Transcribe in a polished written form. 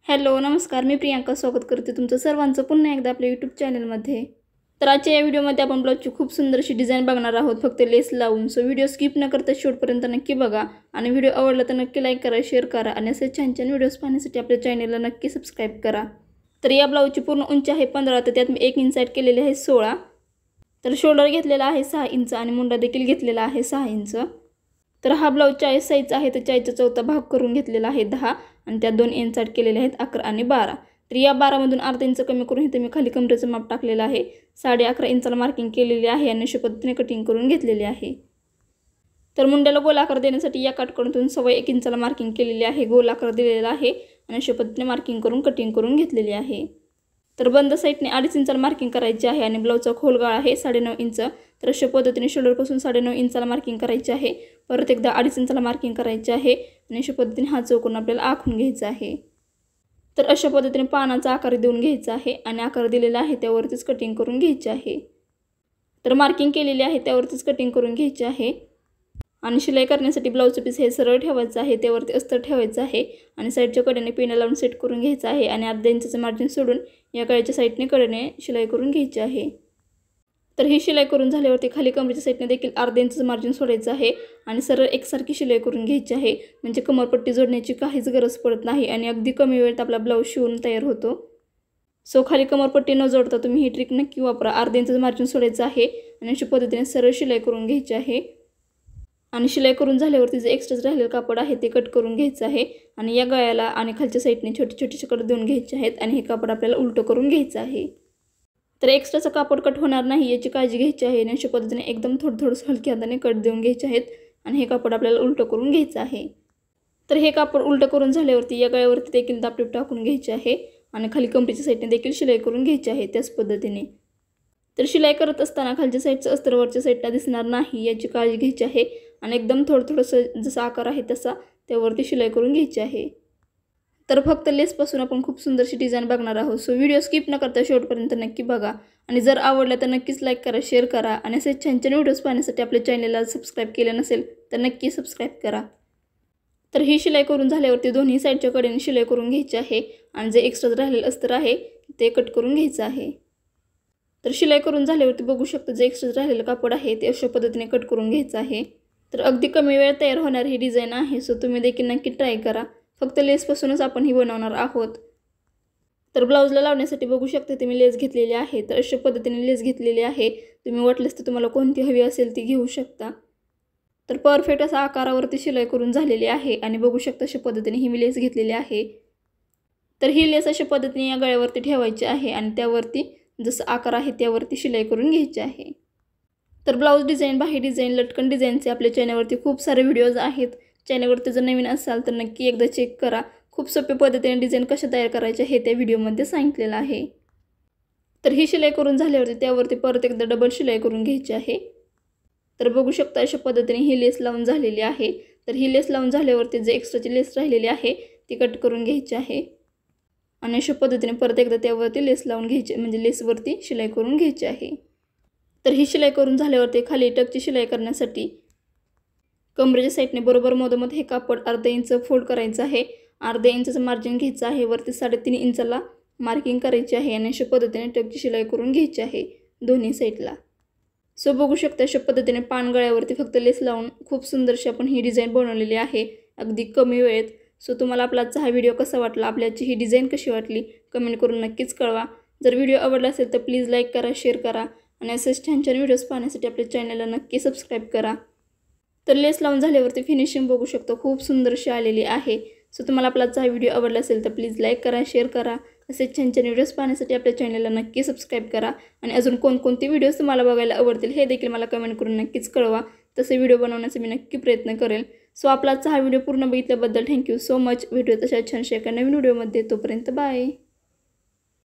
Hello नमस्कार, मी प्रियांका स्वागत करते तुमचं सर्वांचं पुन्हा एकदा आपल्या यूट्यूब चॅनलमध्ये। तर आजच्या या व्हिडिओमध्ये आपण ब्लाऊजची खूप सुंदरशी डिझाईन बघणार आहोत, फक्त लेस लावून। सो व्हिडिओ स्किप न करता शेवटपर्यंत नक्की बघा आणि व्हिडिओ आवडला तर नक्की लाईक करा, शेअर करा आणि असे छान छान व्हिडिओज पाहण्यासाठी आपल्या चॅनलला नक्की सबस्क्राईब करा। तर या ब्लाऊजची पूर्ण उंची आहे 15, तर त्यात मी 1 इंच ॲड केलेले आहे 16। तर शोल्डर घेतलेला आहे 6 इंच आणि मुंडा देखील घेतलेला आहे 6 इंच। तर हा ब्लाऊज 40 साईजचा आहे, तर 40चा चौथा भाग करून घेतलेला आहे 10 आणि त्यात 2 इंच ॲड केलेले आहेत 11 आणि 12। तर या 12 मधून अर्धा इंच कमी करून इथे मी खाली कमरेचं माप टाकलेलं आहे, 11.5 इंचाला मार्किंग केलेली आहे आणि अशा पद्धतीने कटिंग करून घेतलेली आहे। तर मुंड्याला गोल आकार देण्यासाठी या काटकोनातून 1.25 इंचाला मार्किंग केलेली आहे, गोल आकार दिलेला आहे आणि अशा पद्धतीने मार्किंग करून कटिंग करून घेतलेली आहे। तर बंद साईडने 2.5 इंचाला मार्किंग करायची आहे आणि ब्लाऊजचा खोल गळा आहे 9.5 इंच। तर अशा पद्धतीने शोल्डरपासून 9.5 इंचाला मार्किंग करायची आहे, परत एकदा 2.5 इंचाला मार्किंग करायची आहे आणि अशा पद्धतीने हा चौकोन आपल्याला आखून घ्यायचा आहे। तर अशा पद्धतीने पानाचा आकार देऊन घ्यायचा आहे आणि आकार दिलेला आहे त्यावरतीच कटिंग करून घ्यायची आहे। तर मार्किंग केलेली आहे त्यावरतीच कटिंग करून घ्यायची आहे आणि शिलाई करण्यासाठी ब्लाऊजचं पीस हे सरळ ठेवायचं आहे, त्यावरती अस्तर ठेवायचं आहे आणि साईडच्या कडेने पिन लावून सेट करून घ्यायचं आहे आणि अर्धा इंचाचं मार्जिन सोडून या गळ्याच्या साईडने कडेने शिलाई करून घ्यायची आहे। तर ही शिलाई करून झाल्यावरती खाली कमरेच्या साईडने देखील अर्धा इंचाचं मार्जिन सोडायचं आहे आणि सरळ एकसारखी शिलाई करून घ्यायची आहे, म्हणजे कमरपट्टी जोडण्याची काहीच गरज पडत नाही आणि अगदी कमी वेळेत आपला ब्लाऊज शिवून तयार होतो। सो खाली कमरपट्टी न जोडता तुम्ही ही ट्रिक नक्की वापरा। अर्धा इंचाचं मार्जिन सोडायचं आहे आणि अशा पद्धतीने सरळ शिलाई करून घ्यायची आहे आणि शिलाई करून झाल्यावरती जे एक्स्ट्राच राहिलेलं कापड आहे ते कट करून घ्यायचं आहे आणि या गळ्याला आणि खालच्या साईडने छोटे छोटे कट देऊन घ्यायचे आहेत आणि हे कापड आपल्याला उलटं करून घ्यायचं आहे। तर एक्स्ट्राचं कापड कट होणार नाही याची काळजी घ्यायची आहे आणि अशा पद्धतीने एकदम थोडंसं हलक्या हाताने कट देऊन घ्यायचे आहेत आणि हे कापड आपल्याला उलटं करून घ्यायचं आहे। तर हे कापड उलटं करून झाल्यावरती या गळ्यावरती देखील दापटीप टाकून घ्यायचे आहे आणि खाली कमरेच्या साईडने देखील शिलाई करून घ्यायची आहे त्याच पद्धतीने। तर शिलाई करत असताना खालच्या साईडचं अस्तर वरच्या साईडला दिसणार नाही याची काळजी घ्यायची आहे आणि एकदम थोडंसं जसा आकार आहे तसा त्यावरती शिलाई करून घ्यायची आहे। तर फक्त लेसपासून आपण खूप सुंदरशी डिझाईन बघणार आहोत। सो व्हिडिओ स्किप न करता शेवटपर्यंत नक्की बघा आणि जर आवडला तर नक्कीच लाईक करा, शेअर करा आणि असे छान छान व्हिडिओज पाहण्यासाठी आपल्या चॅनलला सबस्क्राईब केलं नसेल तर नक्की सबस्क्राईब करा। तर ही शिलाई करून झाल्यावरती दोन्ही साईडच्या कडेने शिलाई करून घ्यायची आहे आणि जे एक्स्ट्रा राहिलेलं अस्तर आहे ते कट करून घ्यायचं आहे। तर शिलाई करून झाल्यावरती बघू शकता जे एक्स्ट्रा राहिलेलं कापड आहे ते अशा पद्धतीने कट करून घ्यायचं आहे। तर अगदी कमी वेळ तयार होणार ही डिझाईन आहे, सो तुम्ही देखील नक्की ट्राय करा। फक्त लेसपासूनच आपण ही बनवणार आहोत। तर ब्लाऊजला लावण्यासाठी बघू शकता तुम्ही लेस घेतलेली आहे, तर अशा पद्धतीने लेस घेतलेली आहे। तुम्ही वाटल्यास तर तुम्हाला कोणती हवी असेल ती घेऊ शकता। तर परफेक्ट असा आकारावरती शिलाई करून झालेली आहे आणि बघू शकता अशा पद्धतीने ही मी लेस घेतलेली आहे। तर ही लेस अशा पद्धतीने या गळ्यावरती ठेवायची आहे आणि त्यावरती जसं आकार आहे त्यावरती शिलाई करून घ्यायची आहे। तर ब्लाऊज डिझाईन, बाही डिझाईन, लटकन डिझाईनचे आपल्या चॅनलवरती खूप सारे व्हिडिओज आहेत। चॅनलवरती जर नवीन असाल तर नक्की एकदा चेक करा। खूप सोप्या पद्धतीने डिझाईन कशा तयार करायच्या हे त्या व्हिडिओमध्ये सांगितलेलं आहे। तर ही शिलाई करून झाल्यावरती त्यावरती परत एकदा डबल शिलाई करून घ्यायची आहे। तर बघू शकता अशा पद्धतीने ही लेस लावून झालेली आहे। तर ही लेस लावून झाल्यावरती जे एक्स्ट्राची लेस राहिलेली आहे ती कट करून घ्यायची आहे आणि अशा पद्धतीने परत एकदा त्यावरती लेस लावून घ्यायची, म्हणजे लेसवरती शिलाई करून घ्यायची आहे। तर ही शिलाई करून झाल्यावरती खाली टकची शिलाई करण्यासाठी कमरेच्या साईडने बरोबर मधोमध हे कापड अर्धा इंच फोल्ड करायचं आहे, अर्धा इंचाचं मार्जिन घ्यायचं आहे, वरती 3.5 इंचाला मार्किंग करायची आहे आणि अशा पद्धतीने टकची शिलाई करून घ्यायची आहे दोन्ही साईडला। सो बघू शकता अशा पद्धतीने पान गळ्यावरती फक्त लेस लावून खूप सुंदरशी आपण ही डिझाईन बनवलेली आहे अगदी कमी वेळेत। सो तुम्हाला आपला आजचा हा व्हिडिओ कसा वाटला, आपल्याची ही डिझाईन कशी वाटली कमेंट करून नक्कीच कळवा। जर व्हिडिओ आवडला असेल तर प्लीज लाईक करा, शेअर करा आणि असेच छान छान व्हिडिओज पाहण्यासाठी आपल्या चॅनलला नक्की सबस्क्राईब करा। तर लेस लावून झाल्यावरती फिनिशिंग बघू शकतो खूप सुंदरशी आलेली आहे। सो तुम्हाला आपला आजचा हा व्हिडिओ आवडला असेल तर प्लीज लाईक करा, शेअर करा, असेच छान छान व्हिडिओज पाहण्यासाठी आपल्या चॅनलला नक्की सबस्क्राईब करा आणि अजून कोणकोणते व्हिडिओज तुम्हाला बघायला आवडतील हे देखील मला कमेंट करून नक्कीच कळवा। तसे व्हिडिओ बनवण्याचा मी नक्की प्रयत्न करेल। सो आपला आजचा हा व्हिडिओ पूर्ण बघितल्याबद्दल थँक्यू सो मच। भेटूया तशा छानशा एका नवीन व्हिडिओमध्ये, तोपर्यंत बाय।